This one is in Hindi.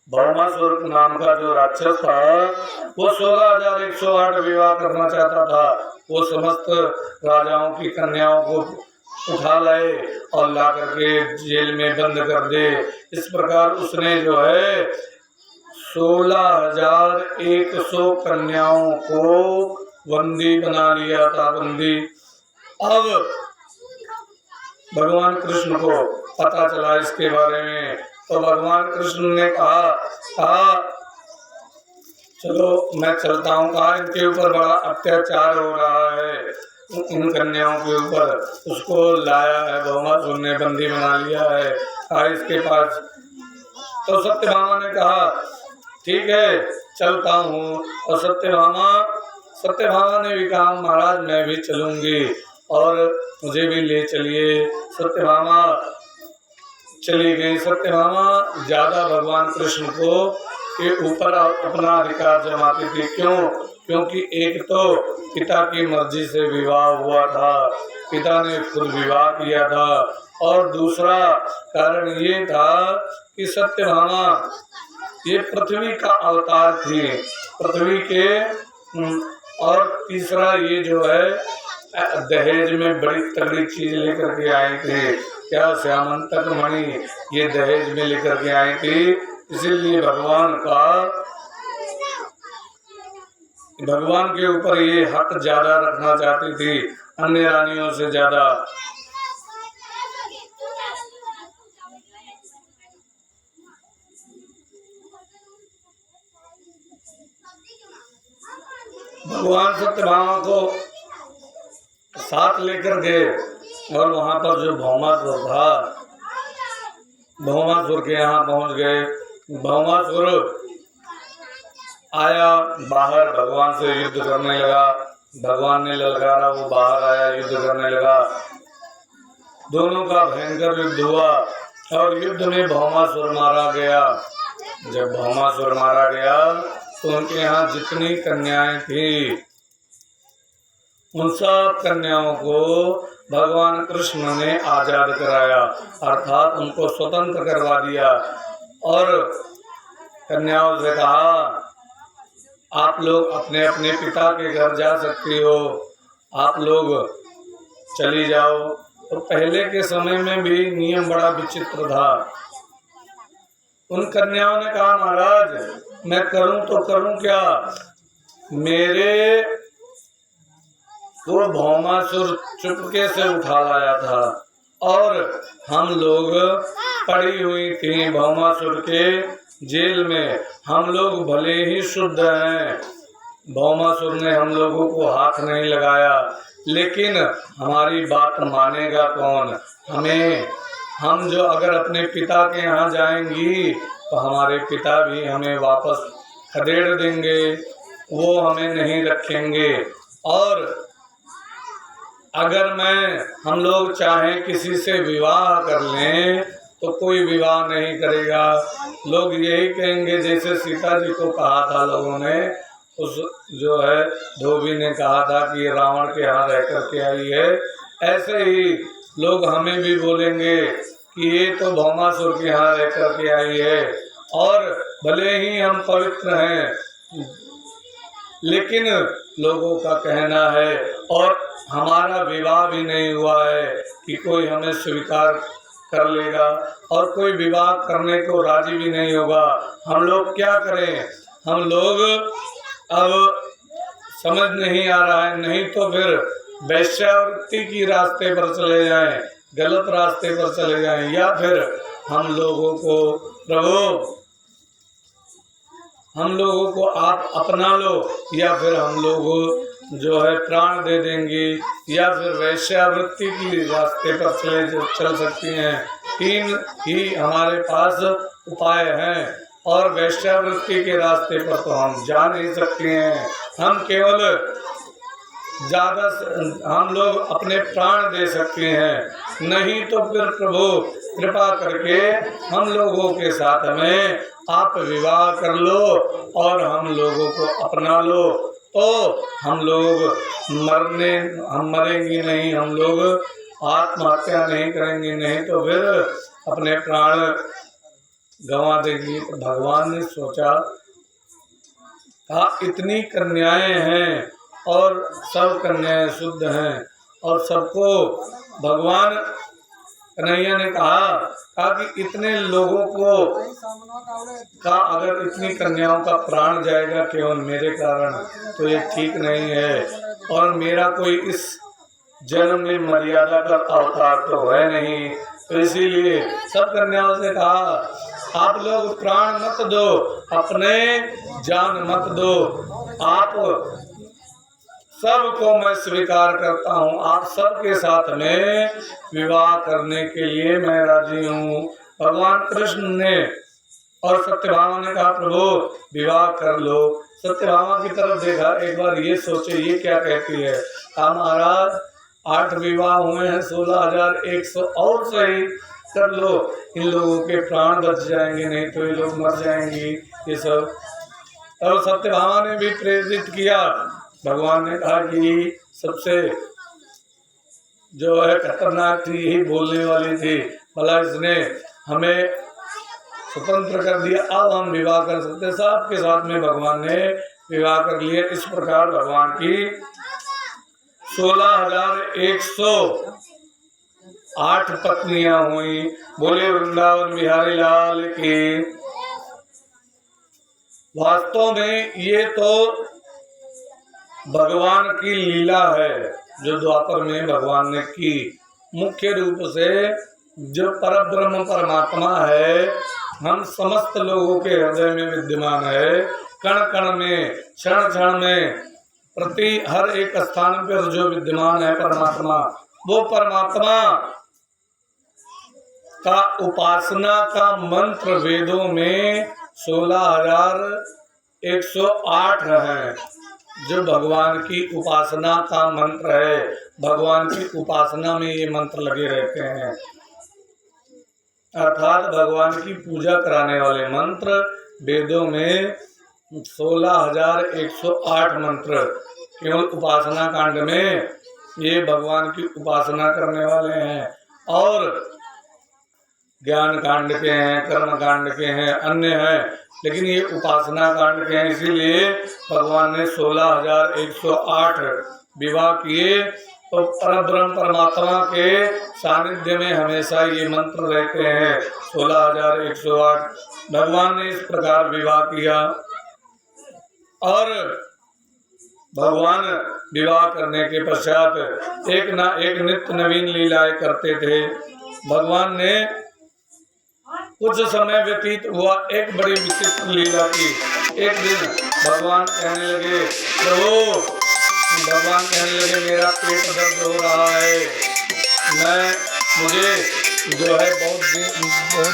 भौमासुर नाम का जो राक्षस था वो 16,108 विवाह करना चाहता था। वो समस्त राजाओं की कन्याओं को उठा लाए और ला करके जेल में बंद कर दे। इस प्रकार उसने जो है 16,100 कन्याओं को बंदी बना लिया था, बंदी। अब भगवान कृष्ण को पता चला इसके बारे में, तो भगवान कृष्ण ने कहा चलो मैं चलता हूँ। कहा इनके ऊपर बड़ा अत्याचार हो रहा है, इन कन्याओं के ऊपर। उसको लाया है, भौमासुर ने बंदी बना लिया है, कहा इसके पास। तो सत्यभामा ने कहा ठीक है चलता हूँ। और सत्यभामा ने भी कहा महाराज मैं भी चलूंगी और मुझे भी ले चलिए। सत्यभामा चली गई। सत्यभामा ज्यादा भगवान कृष्ण को के ऊपर अपना अधिकार जमाती थी। क्यों? क्योंकि एक तो पिता की मर्जी से विवाह हुआ था, पिता ने खुद विवाह किया था, और दूसरा कारण ये था कि सत्यभामा ये पृथ्वी का अवतार थी, पृथ्वी के। और तीसरा ये जो है दहेज में बड़ी तगड़ी चीज लेकर के आई थी। क्या? श्यामंतक मणि ये दहेज में लेकर के आई थी। इसीलिए भगवान के ऊपर ये हक ज्यादा रखना चाहती थी, अन्य रानियों से ज्यादा। भगवान सत्यभामा को साथ लेकर गए और वहां पर जो भौमासुर था, भौमासुर के यहाँ पहुंच गए। भौमासुर आया बाहर, भगवान से युद्ध करने लगा। भगवान ने ललकारा, वो बाहर आया, युद्ध करने लगा। दोनों का भयंकर युद्ध हुआ और युद्ध में भौमासुर मारा गया। जब भौमासुर मारा गया तो उनके यहाँ जितनी कन्याएं थी उन सब कन्याओं को भगवान कृष्ण ने आजाद कराया, अर्थात उनको स्वतंत्र करवा दिया। और कन्याओं से कहा आप लोग अपने अपने पिता के घर जा सकती हो, आप लोग चली जाओ। तो पहले के समय में भी नियम बड़ा विचित्र था। उन कन्याओं ने कहा महाराज मैं करूं तो करूं क्या, मेरे को भौमासुर चुपके से उठा लाया था और हम लोग पड़ी हुई थी भौमासुर के जेल में। हम लोग भले ही शुद्ध हैं, भौमासुर ने हम लोगों को हाथ नहीं लगाया, लेकिन हमारी बात मानेगा कौन? हम जो अगर अपने पिता के यहाँ जाएंगी तो हमारे पिता भी हमें वापस खदेड़ देंगे, वो हमें नहीं रखेंगे। और अगर हम लोग चाहें किसी से विवाह कर लें तो कोई विवाह नहीं करेगा। लोग यही कहेंगे जैसे सीता जी को कहा था लोगों ने, उस जो है धोबी ने कहा था कि ये रावण के यहाँ रह करके आई है, ऐसे ही लोग हमें भी बोलेंगे कि ये तो भौमासुर के यहाँ रह करके आई है। और भले ही हम पवित्र हैं, लेकिन लोगों का कहना है और हमारा विवाह भी नहीं हुआ है कि कोई हमें स्वीकार कर लेगा, और कोई विवाह करने को राजी भी नहीं होगा। हम लोग क्या करें? हम लोग अब समझ नहीं आ रहा है, नहीं तो फिर वैश्यावृत्ति की रास्ते पर चले जाएं, गलत रास्ते पर चले जाएं, या फिर हम लोगों को प्रभु हम लोगों को आप अपना लो, या फिर हम लोग जो है प्राण दे देंगे, या फिर वैश्यावृत्ति की रास्ते पर चल सकती हैं। 3 ही हमारे पास उपाय हैं, और वैश्यावृत्ति के रास्ते पर तो हम जा नहीं सकते हैं। हम केवल हम लोग अपने प्राण दे सकते हैं, नहीं तो फिर प्रभु कृपा करके हम लोगों के साथ में आप विवाह कर लो और हम लोगों को अपना लो, तो हम लोग मरेंगे नहीं, हम लोग आत्महत्या नहीं करेंगे, नहीं तो फिर अपने प्राण गंवा देगी। तो भगवान ने सोचा था इतनी कन्याएं हैं और सब कन्याएं शुद्ध हैं और सबको भगवान कन्हैया ने कहा कि इतने लोगों को का अगर इतनी कन्याओं का प्राण जाएगा केवल मेरे कारण तो ये ठीक नहीं है और मेरा कोई इस जन्म में मर्यादा का अवतार तो है नहीं। तो इसीलिए सब कन्याओं से कहा आप लोग प्राण मत दो, अपने जान मत दो, आप सबको मैं स्वीकार करता हूँ, आप सबके साथ में विवाह करने के लिए मैं राजी हूँ। भगवान कृष्ण ने और सत्यभामा ने कहा प्रभु विवाह कर लो। सत्यभामा की तरफ देखा, एक बार ये सोचे ये क्या कहती है। कहा महाराज 8 विवाह हुए हैं, 16,100 और सही कर लो, इन लोगों के प्राण बच जाएंगे, नहीं तो ये लोग मर जाएंगी ये सब। और सत्यभामा ने भी प्रेरित किया। भगवान ने कहा कि सबसे जो है खतरनाक थी यही बोलने वाली थी, भला इसने हमें स्वतंत्र कर दिया, अब हम विवाह कर सकते। सबके साथ में भगवान ने विवाह कर लिया। इस प्रकार भगवान की 16,108 पत्नियां हुई। बोले वृंदावन बिहारी लाल की। वास्तव में ये तो भगवान की लीला है जो द्वापर में भगवान ने की। मुख्य रूप से जो परब्रह्म परमात्मा है हम समस्त लोगों के हृदय में विद्यमान है, कण कण में, क्षण क्षण में, प्रति हर एक स्थान पर जो विद्यमान है परमात्मा, वो परमात्मा का उपासना का मंत्र वेदों में 16,108 है। जो भगवान की उपासना का मंत्र है, भगवान की उपासना में ये मंत्र लगे रहते हैं, अर्थात भगवान की पूजा कराने वाले मंत्र वेदों में 16,108 मंत्र केवल उपासना कांड में ये भगवान की उपासना करने वाले हैं। और ज्ञान कांड के हैं, कर्म कांड के हैं, अन्य हैं, लेकिन ये उपासना कांड के हैं। इसीलिए भगवान ने 16,108 विवाह किए। तो परब्रह्म परमात्मा के सानिध्य में हमेशा ये मंत्र रहते हैं 16,108। भगवान ने इस प्रकार विवाह किया और भगवान विवाह करने के पश्चात एक ना एक नित्य नवीन लीलाएं करते थे। भगवान ने कुछ समय व्यतीत हुआ, एक बड़ी विचित्र लीला की। एक दिन भगवान कहने लगे प्रभु, भगवान कहने लगे मेरा पेट दर्द हो रहा है, मुझे जो है बहुत जोर